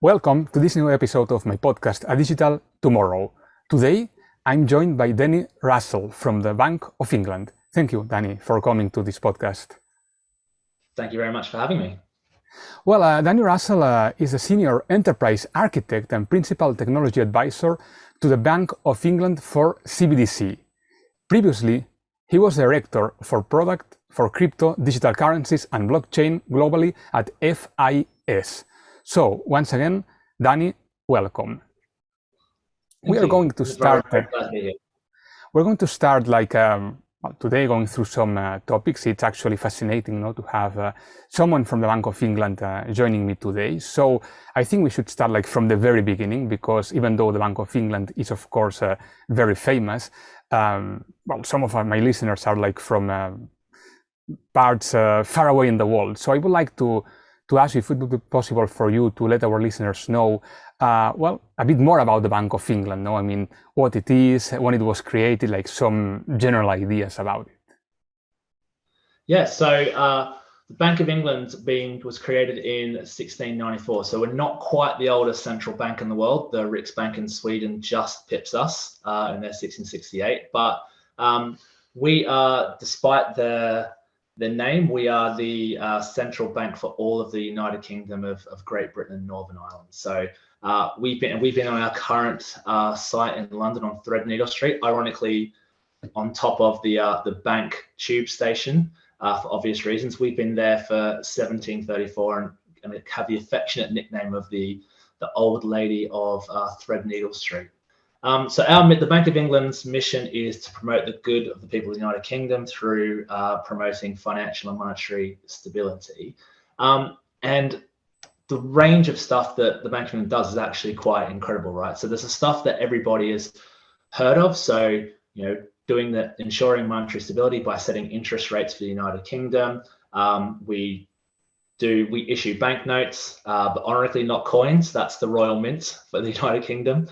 Welcome to this new episode of my podcast, A Digital Tomorrow. Today, I'm joined by Danny Russell from the Bank of England. Thank you, Danny, for coming to this podcast. Thank you very much for having me. Well, Danny Russell is a senior enterprise architect and principal technology advisor to the Bank of England for CBDC. Previously, he was director for product for crypto, digital currencies, and blockchain globally at FIS. So, once again, Danny, welcome. We're going to start today going through some topics. It's actually fascinating to have someone from the Bank of England joining me today. So I think we should start from the very beginning, because even though the Bank of England is, of course, very famous, some of my listeners are from parts far away in the world. So I would like to ask you if it would be possible for you to let our listeners know, a bit more about the Bank of England. I mean, what it is, when it was created, some general ideas about it. Yeah, so the Bank of England was created in 1694. So we're not quite the oldest central bank in the world. The Riksbank in Sweden just pips us in their 1668. But we are, despite the name, we are the central bank for all of the United Kingdom of Great Britain and Northern Ireland. So we've been on our current site in London on Threadneedle Street, ironically on top of the bank tube station for obvious reasons. We've been there for 1734 and have the affectionate nickname of the old lady of Threadneedle Street. So the Bank of England's mission is to promote the good of the people of the United Kingdom through promoting financial and monetary stability. And the range of stuff that the Bank of England does is actually quite incredible, right? So there's the stuff that everybody has heard of. So, ensuring monetary stability by setting interest rates for the United Kingdom. We issue banknotes, but ironically not coins. That's the Royal Mint for the United Kingdom.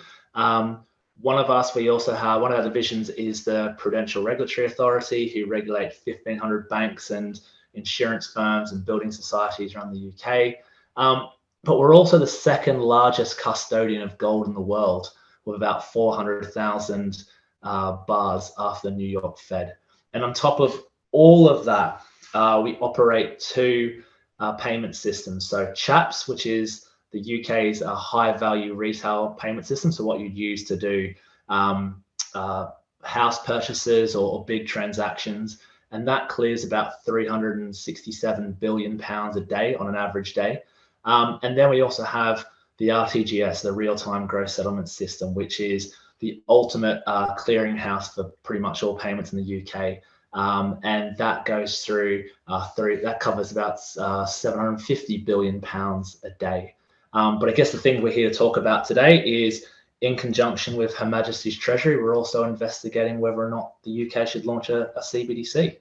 One of our divisions is the Prudential Regulatory Authority, who regulate 1,500 banks and insurance firms and building societies around the UK. But we're also the second largest custodian of gold in the world, with about 400,000 bars after the New York Fed. And on top of all of that, we operate two payment systems. So CHAPS, which is the UK's high value retail payment system. So what you'd use to do house purchases or big transactions. And that clears about 367 billion pounds a day on an average day. And then we also have the RTGS, the real-time gross settlement system, which is the ultimate clearinghouse for pretty much all payments in the UK. And that goes through, that covers about 750 billion pounds a day. But I guess the thing we're here to talk about today is, in conjunction with Her Majesty's Treasury, we're also investigating whether or not the UK should launch a CBDC.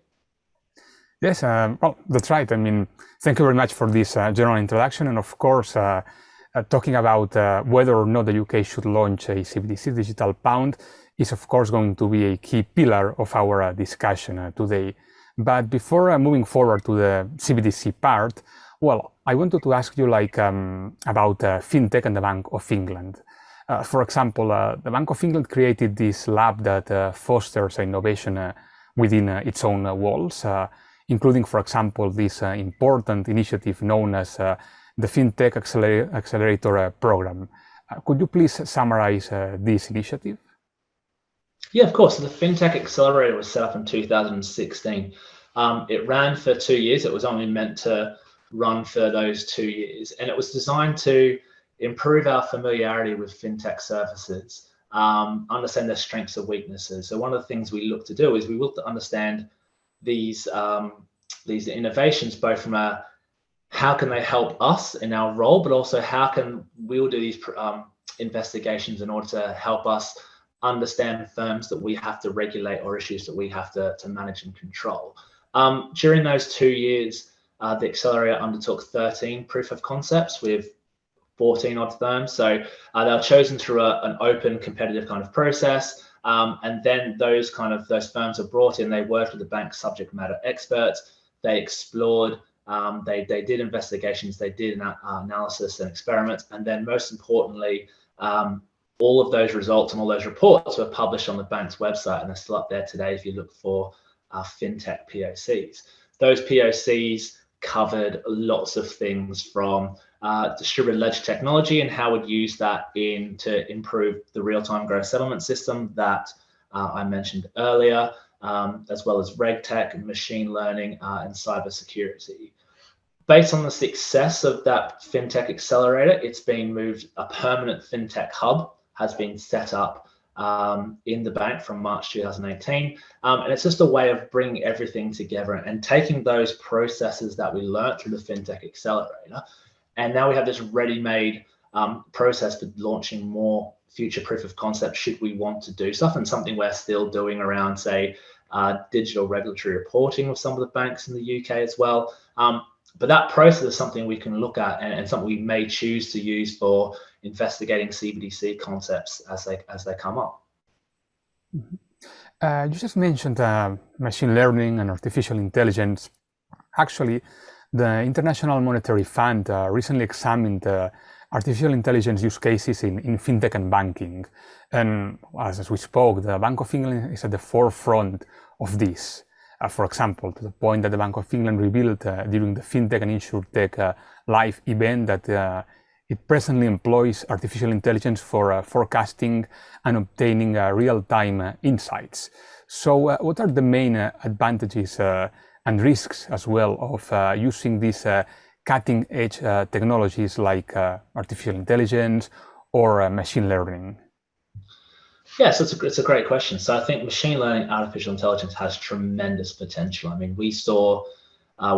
Yes, that's right. I mean, thank you very much for this general introduction. And of course, talking about whether or not the UK should launch a CBDC, digital pound, is of course going to be a key pillar of our discussion today. But before moving forward to the CBDC part, I wanted to ask you about FinTech and the Bank of England. For example, the Bank of England created this lab that fosters innovation within its own walls, including, for example, this important initiative known as the FinTech Accelerator program. Could you please summarize this initiative? Yeah, of course. So the FinTech Accelerator was set up in 2016. It ran for 2 years. It was only meant to run for those 2 years, and it was designed to improve our familiarity with fintech services, understand their strengths and weaknesses. So one of the things we look to do is we look to understand these innovations, both from how can they help us in our role, but also how can we'll do these investigations in order to help us understand firms that we have to regulate or issues that we have to manage and control. During those 2 years, the Accelerator undertook 13 proof of concepts with 14 odd firms. So they were chosen through an open competitive kind of process. And then those firms are brought in, they worked with the bank's subject matter experts, they explored They did investigations, they did analysis and experiments, and then most importantly, all of those results and all those reports were published on the bank's website, and they're still up there today if you look for FinTech POCs. Those POCs covered lots of things from distributed ledger technology and how we'd use that to improve the real-time gross settlement system that I mentioned earlier, as well as RegTech, machine learning, and cybersecurity. Based on the success of that FinTech Accelerator, it's been moved, a permanent FinTech hub has been set up in the bank from March 2018. And it's just a way of bringing everything together and taking those processes that we learned through the FinTech Accelerator. And now we have this ready-made process for launching more future proof of concept should we want to do stuff, and something we're still doing around, say, digital regulatory reporting with some of the banks in the UK as well. But that process is something we can look at and something we may choose to use for investigating CBDC concepts as they come up. You just mentioned machine learning and artificial intelligence. Actually, the International Monetary Fund recently examined artificial intelligence use cases in fintech and banking. And as we spoke, the Bank of England is at the forefront of this. For example, to the point that the Bank of England revealed during the FinTech and InsurTech live event that it presently employs artificial intelligence for forecasting and obtaining real-time insights. So what are the main advantages and risks as well of using these cutting-edge technologies like artificial intelligence or machine learning? Yeah, so it's a great question. So I think machine learning, artificial intelligence has tremendous potential. I mean, we saw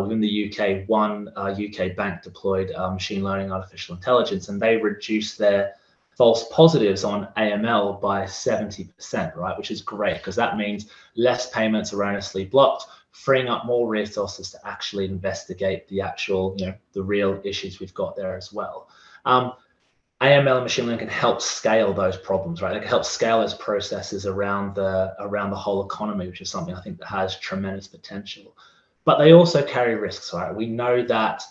within the UK, one UK bank deployed machine learning, artificial intelligence, and they reduced their false positives on AML by 70%, right? Which is great because that means less payments erroneously blocked, freeing up more resources to actually investigate the actual, the real issues we've got there as well. AML and machine learning can help scale those problems, right? They can help scale those processes around the whole economy, which is something I think that has tremendous potential. But they also carry risks, right? We know that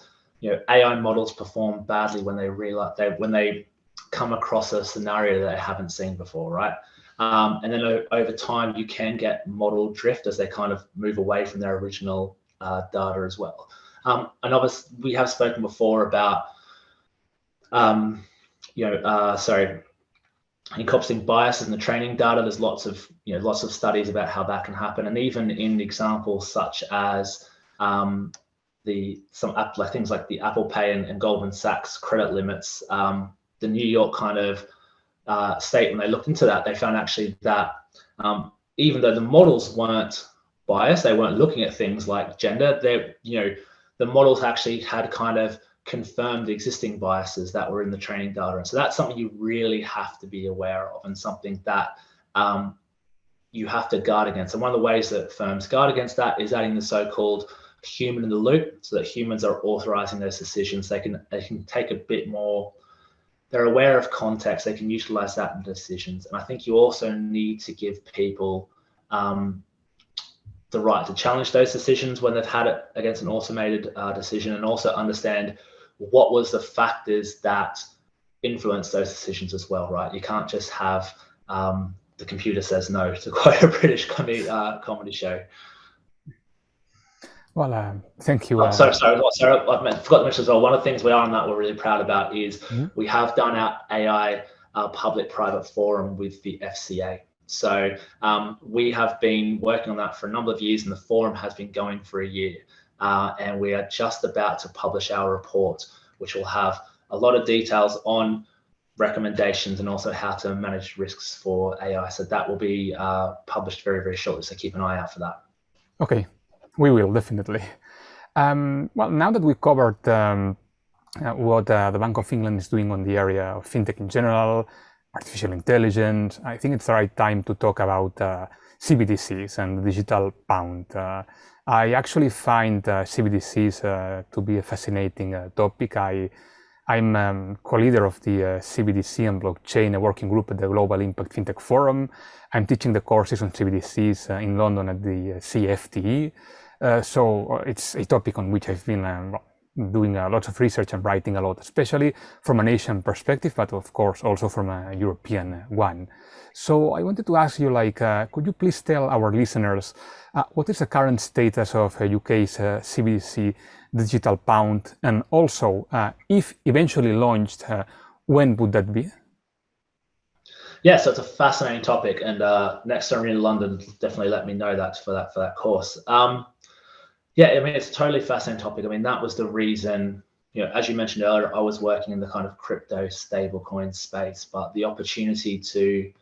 AI models perform badly when they come across a scenario that they haven't seen before, right? And then over time, you can get model drift as they kind of move away from their original data as well. And obviously, we have spoken before about encompassing biases in the training data. There's lots of studies about how that can happen, and even in examples such as things like the Apple Pay and Goldman Sachs credit limits. The New York kind of state, when they looked into that, they found actually that even though the models weren't biased, they weren't looking at things like gender. The models actually had kind of confirmed existing biases that were in the training data. And so that's something you really have to be aware of, and something that you have to guard against. And one of the ways that firms guard against that is adding the so-called human in the loop, so that humans are authorizing those decisions. They can take a bit more, they're aware of context, they can utilize that in decisions. And I think you also need to give people the right to challenge those decisions when they've had it against an automated decision, and also understand what was the factors that influence those decisions as well, right? You can't just have the computer says no, to quote a British comedy show. Well, thank you. Sorry, I forgot to mention as well, one of the things we are on that we're really proud about is we have done our AI public-private forum with the FCA. So we have been working on that for a number of years, and the forum has been going for a year. And we are just about to publish our report, which will have a lot of details on recommendations and also how to manage risks for AI. So that will be published very, very shortly. So keep an eye out for that. Okay, we will definitely. Well, now that we covered what the Bank of England is doing on the area of fintech in general, artificial intelligence, I think it's the right time to talk about CBDCs and the digital pound. I actually find CBDCs to be a fascinating topic. I'm co-leader of the CBDC and blockchain working group at the Global Impact FinTech Forum. I'm teaching the courses on CBDCs in London at the CFTE. So it's a topic on which I've been doing lots of research and writing a lot, especially from an Asian perspective, but of course also from a European one. So I wanted to ask you, could you please tell our listeners what is the current status of UK's CBDC digital pound, and also if eventually launched, when would that be? Yeah, so it's a fascinating topic, and next time you're in London, definitely let me know that for that course. Yeah, I mean, it's a totally fascinating topic. I mean, that was the reason, as you mentioned earlier, I was working in the kind of crypto stablecoin space, but the opportunity to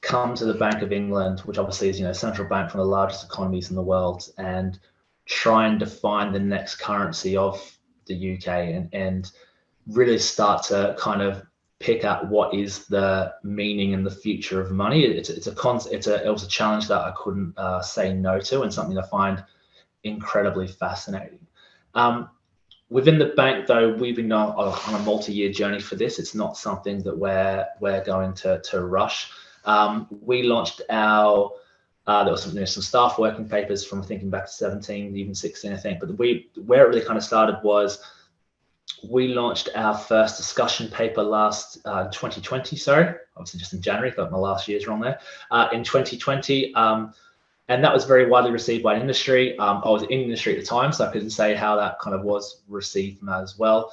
come to the Bank of England, which obviously is, central bank from the largest economies in the world, and try and define the next currency of the UK and really start to kind of pick out what is the meaning and the future of money. It was a challenge that I couldn't say no to, and something I find incredibly fascinating. Within the bank, though, we've been on a multi-year journey for this. It's not something that we're going to rush. We launched there was some staff working papers from thinking back to 17, even 16, I think. But where it really kind of started was we launched our first discussion paper 2020, sorry, obviously just in January, got my last year's wrong there, in 2020. And that was very widely received by industry. I was in industry at the time, so I couldn't say how that kind of was received from that as well.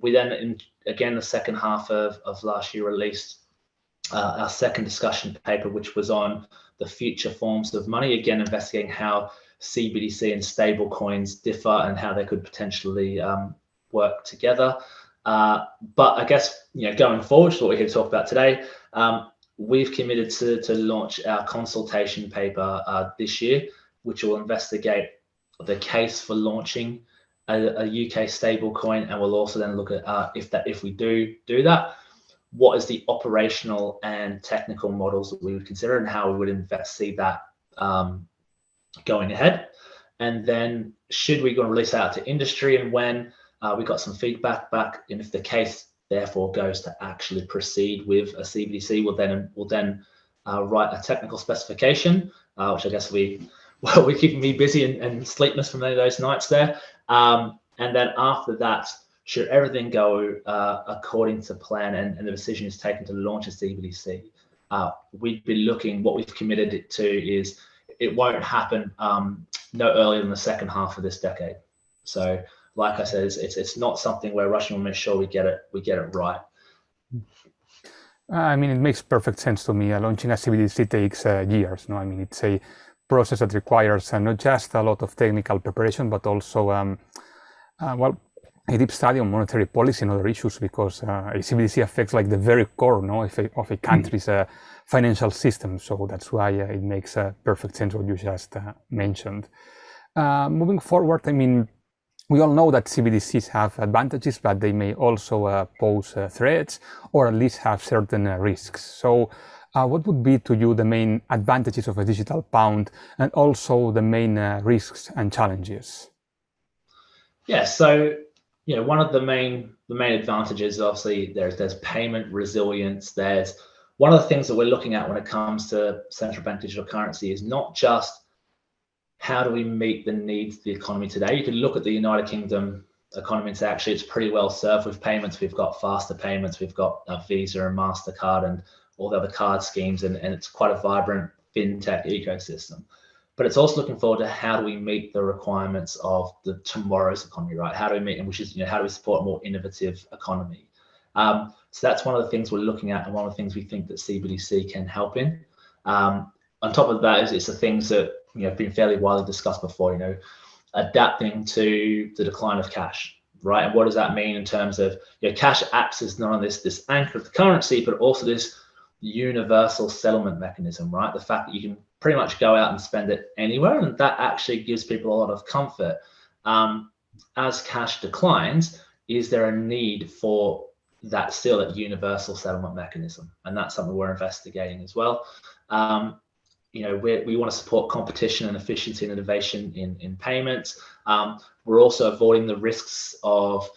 We then, again, the second half of last year, released our second discussion paper, which was on the future forms of money, again, investigating how CBDC and stable coins differ and how they could potentially work together. But I guess, going forward, what we're here to talk about today, we've committed to launch our consultation paper this year, which will investigate the case for launching a UK stablecoin, and we'll also then look at if we do that, what is the operational and technical models that we would consider and how we would see that going ahead. And then should we go and release that out to industry, and when we got some feedback back, and if the case therefore goes to actually proceed with a CBDC, we'll then write a technical specification, which I guess we're keeping me busy and sleepless from many of those nights there. And then after that, should everything go according to plan and the decision is taken to launch a CBDC, we'd be looking, what we've committed it to is it won't happen no earlier than the second half of this decade. So like I said, it's not something we're rushing. We'll make sure we get it right. I mean, it makes perfect sense to me. Launching a CBDC takes years. No, I mean, it's a process that requires not just a lot of technical preparation, but also, a deep study on monetary policy and other issues, because a CBDC affects the very core, of a country's financial system. So that's why it makes perfect sense what you just mentioned. Moving forward, I mean, we all know that CBDCs have advantages, but they may also pose threats, or at least have certain risks. So what would be to you the main advantages of a digital pound, and also the main risks and challenges? Yeah, so one of the main advantages, obviously, there's payment resilience. There's one of the things that we're looking at when it comes to central bank digital currency is not just how do we meet the needs of the economy today. You can look at the United Kingdom economy and say, actually, it's pretty well served with payments. We've got faster payments. We've got Visa and MasterCard and all the other card schemes, and it's quite a vibrant FinTech ecosystem. But it's also looking forward to how do we meet the requirements of the tomorrow's economy, right? How do we meet, and which is, how do we support a more innovative economy? So that's one of the things we're looking at, and one of the things we think that CBDC can help in. On top of that, it's the things that have been fairly widely discussed before, adapting to the decline of cash, right? And what does that mean in terms of cash acts as not only this anchor of the currency, but also this universal settlement mechanism, right? The fact that you can pretty much go out and spend it anywhere, and that actually gives people a lot of comfort. As cash declines, is there a need for that universal settlement mechanism? And that's something we're investigating as well. We want to support competition and efficiency and innovation in payments. We're also avoiding the risks of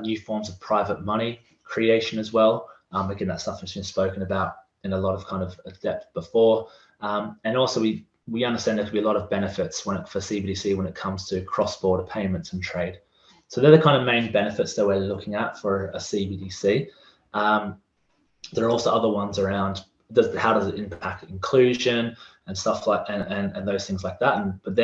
new forms of private money creation as well. Again, that's stuff that's been spoken about in a lot of kind of depth before. And also we we understand there could be a lot of benefits for CBDC when it comes to cross-border payments and trade. So they're the kind of main benefits that we're looking at for a CBDC. There are also other ones around how does it impact inclusion and stuff like and those things like that. But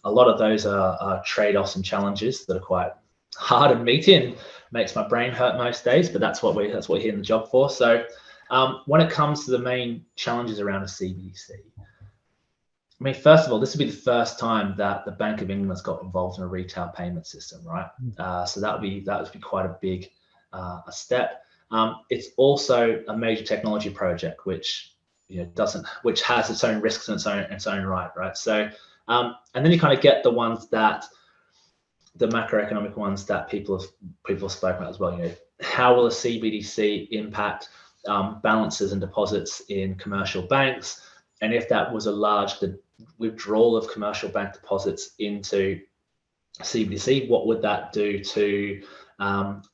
a lot of those are trade-offs and challenges that are quite hard and meaty and makes my brain hurt most days. But that's what we're here in the job for. So when it comes to the main challenges around a CBDC, I mean, first of all, this would be the first time that the Bank of England has got involved in a retail payment system, right? So that would be quite a big a step. It's also a major technology project, which has its own risks in its own right? So, and then you kind of get the macroeconomic ones that people have spoken about as well. How will a CBDC impact balances and deposits in commercial banks? And if that was a large withdrawal of commercial bank deposits into CBDC, what would that do to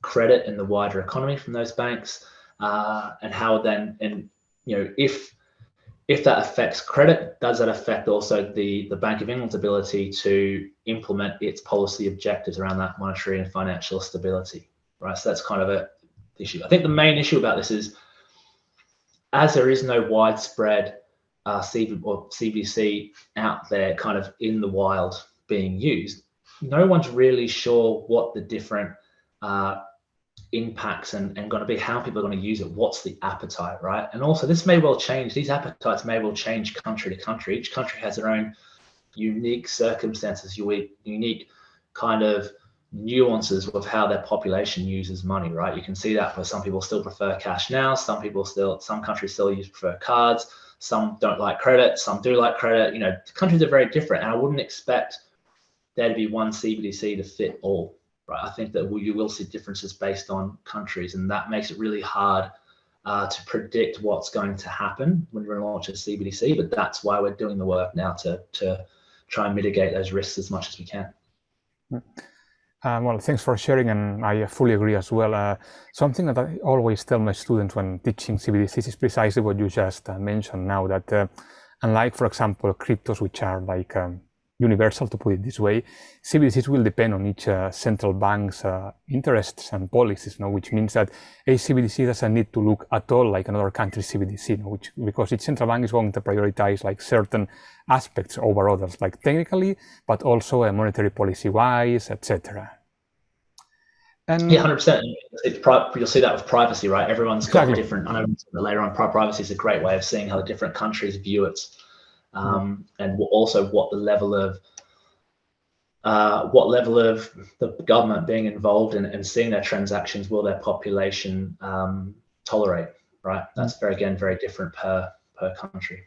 credit in the wider economy from those banks? And how then, if that affects credit, does that affect also the Bank of England's ability to implement its policy objectives around that monetary and financial stability, right? So that's kind of an issue. I think the main issue about this is, as there is no widespread CBDC out there kind of in the wild being used, no one's really sure what the different impacts and going to be, how people are going to use it, what's the appetite, right? And also this may well change, these appetites may well change country to country. Each country has their own unique circumstances, unique kind of nuances of how their population uses money, right? You can see that where some people still prefer cash now, some countries still prefer cards, some don't like credit, some do like credit. Countries are very different, and I wouldn't expect there to be one CBDC to fit all, right? I think that you will see differences based on countries, and that makes it really hard to predict what's going to happen when we're going to launch a CBDC. But that's why we're doing the work now to try and mitigate those risks as much as we can. Well, thanks for sharing, and I fully agree as well. Something that I always tell my students when teaching CBDCs is precisely what you just mentioned now, that unlike, for example, cryptos, which are like universal, to put it this way, CBDCs will depend on each central bank's interests and policies, which means that a CBDC doesn't need to look at all like another country's CBDC, because each central bank is going to prioritize like certain aspects over others, like technically, but also monetary policy-wise, etc. And yeah, 100%. You'll see that with privacy, right? Everyone's got exactly. different. I know later on, privacy is a great way of seeing how the different countries view it. And also what level of the government being involved in and seeing their transactions will their population tolerate, right? That's very different per country.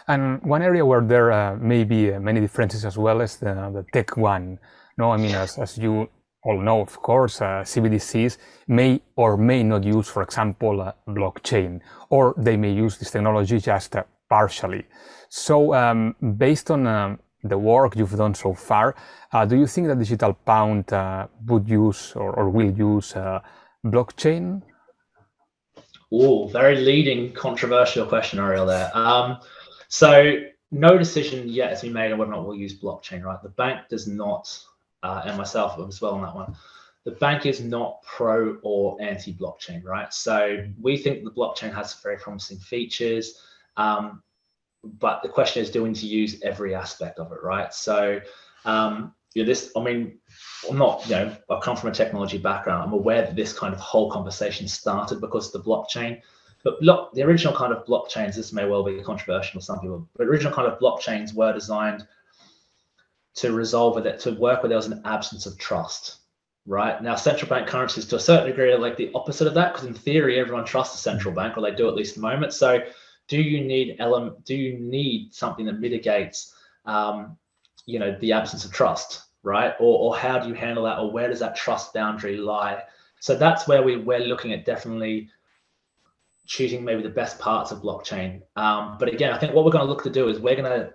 And one area where there may be many differences as well is the tech one. No, I mean, as you all know, of course, CBDCs may or may not use, for example, blockchain, or they may use this technology just partially. So based on the work you've done so far, do you think that digital pound would use or will use blockchain? Oh, very leading, controversial question, Ariel, there. So no decision yet has been made on whether or not we'll use blockchain, right? The bank does not, and myself as well on that one, the bank is not pro or anti-blockchain, right? So we think the blockchain has very promising features, but the question is, do we need to use every aspect of it, right? So I'm not, I come from a technology background. I'm aware that this kind of whole conversation started because of the blockchain. But the original kind of blockchains, this may well be controversial to some people, but original kind of blockchains were designed to to work where there was an absence of trust, right? Now, central bank currencies to a certain degree are like the opposite of that, because in theory, everyone trusts the central bank, or they do at least at the moment. So do you need something that mitigates, the absence of trust, right? Or how do you handle that? Or where does that trust boundary lie? So that's where we're looking at definitely choosing maybe the best parts of blockchain. But again, I think what we're going to look to do is we're going to,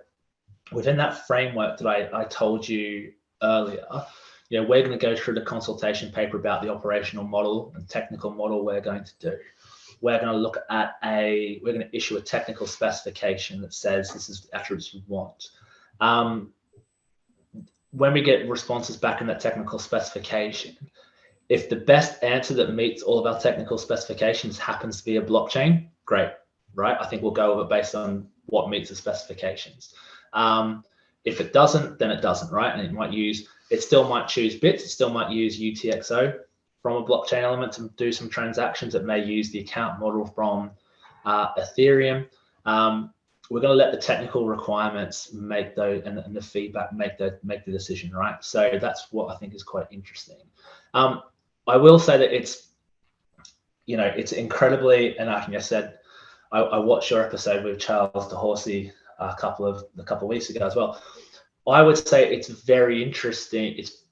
within that framework that I told you earlier, we're going to go through the consultation paper about the operational model and technical model we're going to do. we're going to look at we're going to issue a technical specification that says this is the attributes we want. When we get responses back in that technical specification, if the best answer that meets all of our technical specifications happens to be a blockchain, great, right? I think we'll go over it based on what meets the specifications. If it doesn't, then it doesn't, right? And it still might choose bits, it still might use UTXO from a blockchain element to do some transactions. It may use the account model from Ethereum. We're going to let the technical requirements make those, and the feedback make the decision, right? So that's what I think is quite interesting. I will say that it's incredibly, and I think I said, I watched your episode with Charles DeHorsey a couple of weeks ago as well. I would say it's very interesting. It's,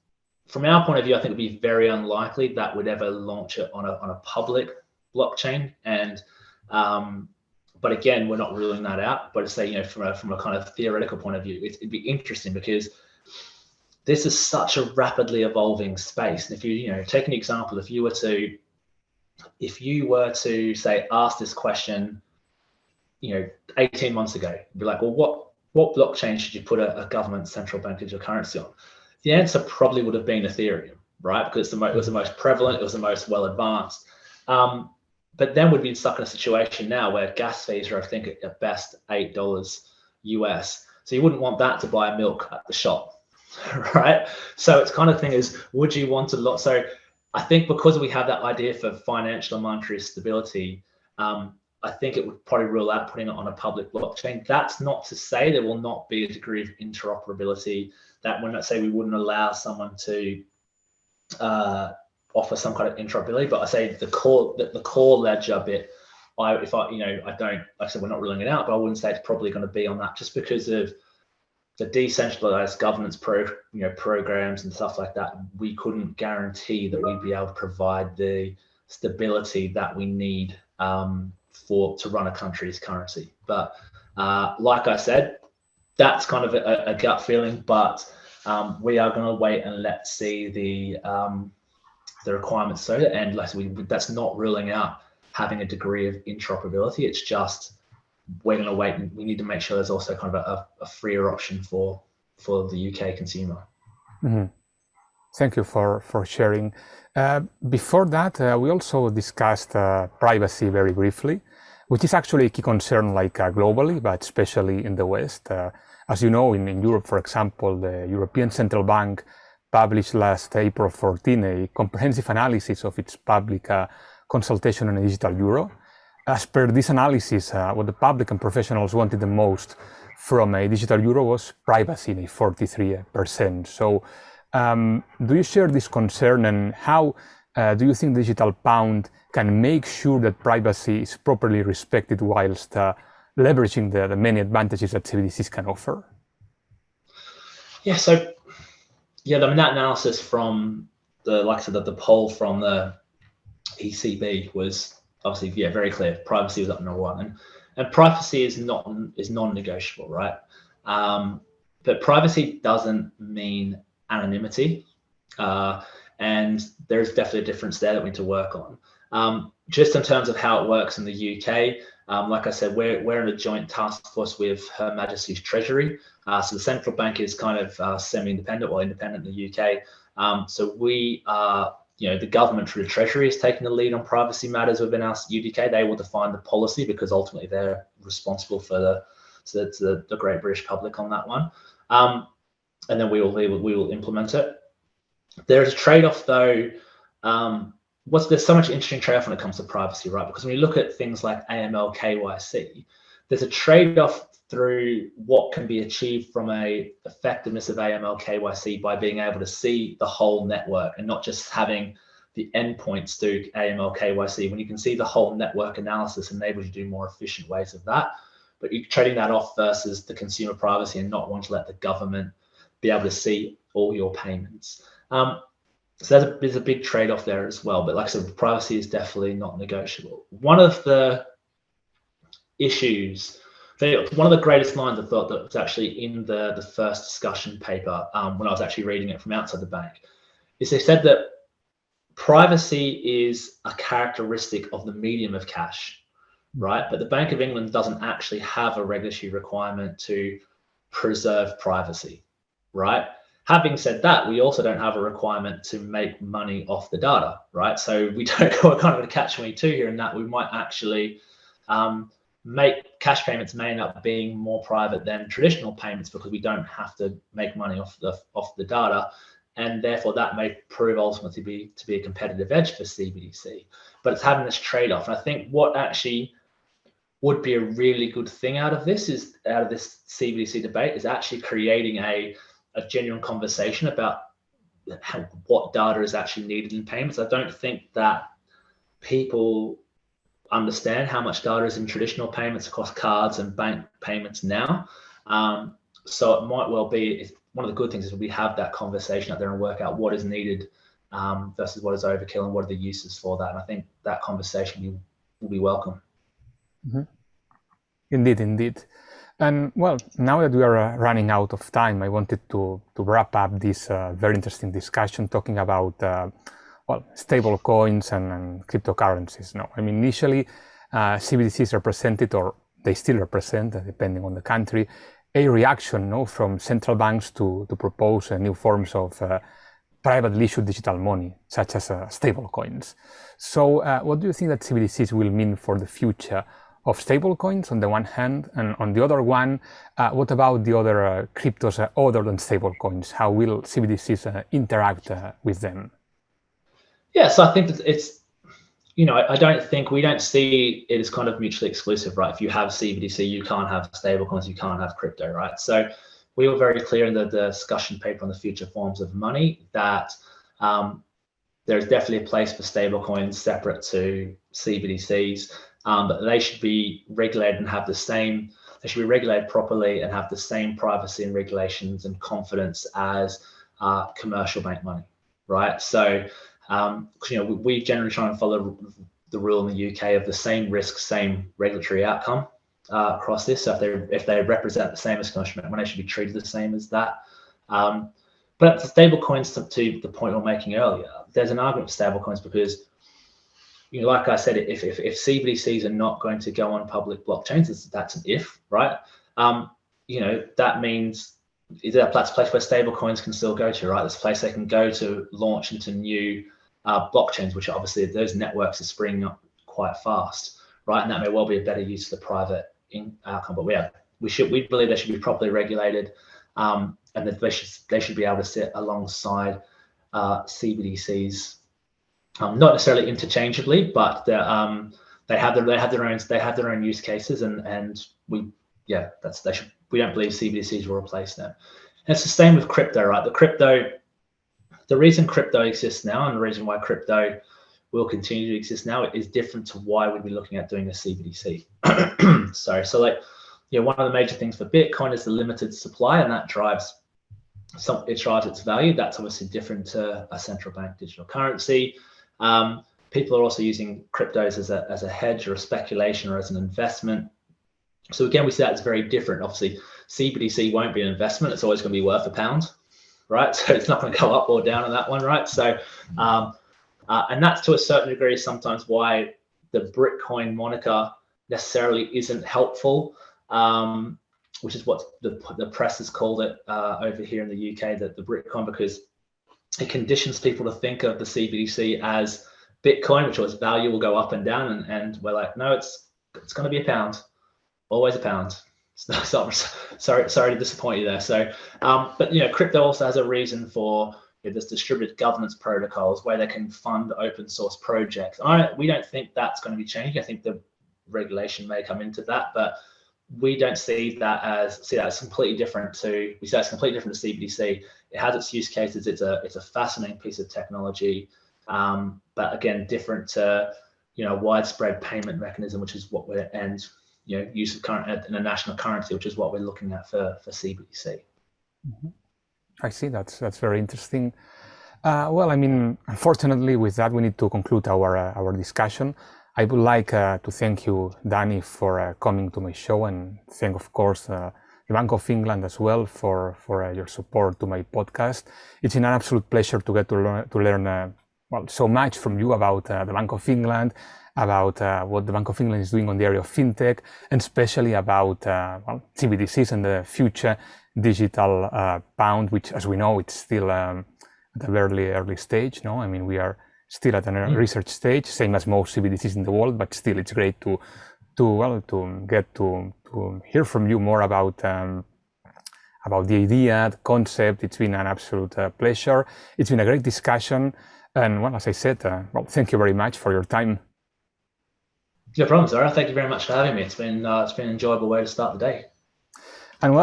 from our point of view, I think it'd be very unlikely that would ever launch it on a public blockchain. And but again, we're not ruling that out. But say, from a kind of theoretical point of view, it'd be interesting because this is such a rapidly evolving space. And if you take an example, if you were to say ask this question, 18 months ago, you'd be like, well, what blockchain should you put a government central bank digital currency on? The answer probably would have been Ethereum, right? Because it was the most prevalent, it was the most well advanced. But then we'd be stuck in a situation now where gas fees are, I think, at best $8 US. So you wouldn't want that to buy milk at the shop, right? So it's kind of thing is, would you want a lot? So I think because we have that idea for financial and monetary stability, I think it would probably rule out putting it on a public blockchain. That's not to say there will not be a degree of interoperability. That when I say we wouldn't allow someone to offer some kind of interoperability, but I say the core ledger bit, I don't, like I said, we're not ruling it out, but I wouldn't say it's probably going to be on that, just because of the decentralized governance programs and stuff like that. We couldn't guarantee that we'd be able to provide the stability that we need to run a country's currency. But like I said, that's kind of a gut feeling, but we are going to wait and let's see the requirements. So, and that's not ruling out having a degree of interoperability. It's just we're going to wait, and we need to make sure there's also kind of a freer option for the UK consumer. Mm-hmm. Thank you for sharing. Before that, we also discussed privacy very briefly, which is actually a key concern globally, but especially in the West. As you know, in Europe, for example, the European Central Bank published last April 14 a comprehensive analysis of its public consultation on a digital euro. As per this analysis, what the public and professionals wanted the most from a digital euro was privacy, 43%. So do you share this concern, and how do you think the digital pound can make sure that privacy is properly respected whilst leveraging the many advantages that CBDCs can offer? Yeah, so that analysis from the poll from the ECB was obviously very clear. Privacy was up number one, and privacy is non-negotiable, right? But privacy doesn't mean anonymity, and there's definitely a difference there that we need to work on. Just in terms of how it works in the UK, like I said, we're in a joint task force with Her Majesty's Treasury. So the central bank is kind of semi-independent or independent in the UK. So we are, the government through the Treasury is taking the lead on privacy matters within our UDK. They will define the policy because ultimately they're responsible for the Great British public on that one. And then we will implement it. There's a trade-off though. There's so much interesting trade-off when it comes to privacy, right? Because when you look at things like AML, KYC, there's a trade-off through what can be achieved from a effectiveness of AML, KYC by being able to see the whole network and not just having the endpoints do AML, KYC. When you can see the whole network analysis enables you to do more efficient ways of that. But you're trading that off versus the consumer privacy and not wanting to let the government be able to see all your payments. So there's a big trade-off there as well. But like I said, privacy is definitely not negotiable. One of the issues, one of the greatest lines I thought that was actually in the first discussion paper when I was actually reading it from outside the bank, is they said that privacy is a characteristic of the medium of cash, right? But the Bank of England doesn't actually have a regulatory requirement to preserve privacy, right? Having said that, we also don't have a requirement to make money off the data, right? So we don't go kind of a catch-22 here in that we might actually make cash payments may end up being more private than traditional payments because we don't have to make money off the data, and therefore that may prove ultimately to be a competitive edge for CBDC. But it's having this trade-off, and I think what actually would be a really good thing out of this CBDC debate is actually creating a genuine conversation about what data is actually needed in payments. I don't think that people understand how much data is in traditional payments across cards and bank payments now. So it might well be, one of the good things is we have that conversation out there and work out what is needed versus what is overkill and what are the uses for that. And I think that conversation will be welcome. Mm-hmm. Indeed. And well, now that we are running out of time, I wanted to wrap up this very interesting discussion talking about stable coins and cryptocurrencies. No, I mean, initially CBDCs represented, or they still represent, depending on the country, a reaction from central banks to propose new forms of privately issued digital money, such as stable coins. So what do you think that CBDCs will mean for the future of stablecoins on the one hand, and on the other one, what about the other cryptos other than stablecoins? How will CBDCs interact with them? Yeah, so I think it's, I don't think, we don't see it as kind of mutually exclusive, right? If you have CBDC, you can't have stablecoins, you can't have crypto, right? So we were very clear in the discussion paper on the future forms of money that there's definitely a place for stablecoins separate to CBDCs. But they should be regulated and have the same, they should be regulated properly and have the same privacy and regulations and confidence as commercial bank money, right? So, we generally try and follow the rule in the UK of the same risk, same regulatory outcome across this. So if they represent the same as commercial bank money, they should be treated the same as that. But the stable coins, to the point we were making earlier, there's an argument for stable coins because, like I said, if CBDCs are not going to go on public blockchains, that's an if, right? That means is there a place where stable coins can still go to, right? There's a place they can go to launch into new blockchains, which obviously those networks are springing up quite fast, right? And that may well be a better use of the private outcome. But we believe they should be properly regulated, and that they should be able to sit alongside CBDCs. Not necessarily interchangeably, but they have their own use cases, and we don't believe CBDCs will replace them. And it's the same with crypto, right? The reason crypto exists now and the reason why crypto will continue to exist now is different to why we'd be looking at doing a CBDC. One of the major things for Bitcoin is the limited supply, and that drives its value. That's obviously different to a central bank digital currency. People are also using cryptos as a hedge or a speculation or as an investment. So again, we see that as very different. Obviously, CBDC won't be an investment. It's always going to be worth £1, right? So it's not going to go up or down on that one, right? So, and that's to a certain degree sometimes why the Bitcoin moniker necessarily isn't helpful, which is what the press has called it over here in the UK, that the Bitcoin, because it conditions people to think of the CBDC as Bitcoin, which was value will go up and down, and we're like, no, it's going to be £1, always £1. Sorry to disappoint you there. So, but crypto also has a reason for this distributed governance protocols where they can fund open source projects. We don't think that's going to be changing. I think the regulation may come into that, but we don't see that as completely different to. We say it's completely different to CBDC. It has its use cases. It's a fascinating piece of technology, but again, different to widespread payment mechanism, which is what use of current in a national currency, which is what we're looking at for CBDC. Mm-hmm. I see. That's very interesting. Well, I mean, unfortunately, with that, we need to conclude our discussion. I would like to thank you, Danny, for coming to my show, and thank, of course, the Bank of England as well for your support to my podcast. It's an absolute pleasure to get to learn so much from you about the Bank of England, about what the Bank of England is doing on the area of FinTech, and especially about CBDCs and the future digital pound, which, as we know, it's still at a very early stage. No, I mean, we are still at a research stage, same as most CBDCs in the world, but still, it's great to get to hear from you more about the idea, the concept. It's been an absolute pleasure. It's been a great discussion, and as I said, thank you very much for your time. No problem, Zara. Thank you very much for having me. It's been an enjoyable way to start the day. And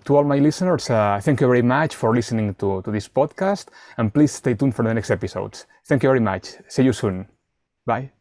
to all my listeners, thank you very much for listening to this podcast, and please stay tuned for the next episodes. Thank you very much. See you soon. Bye.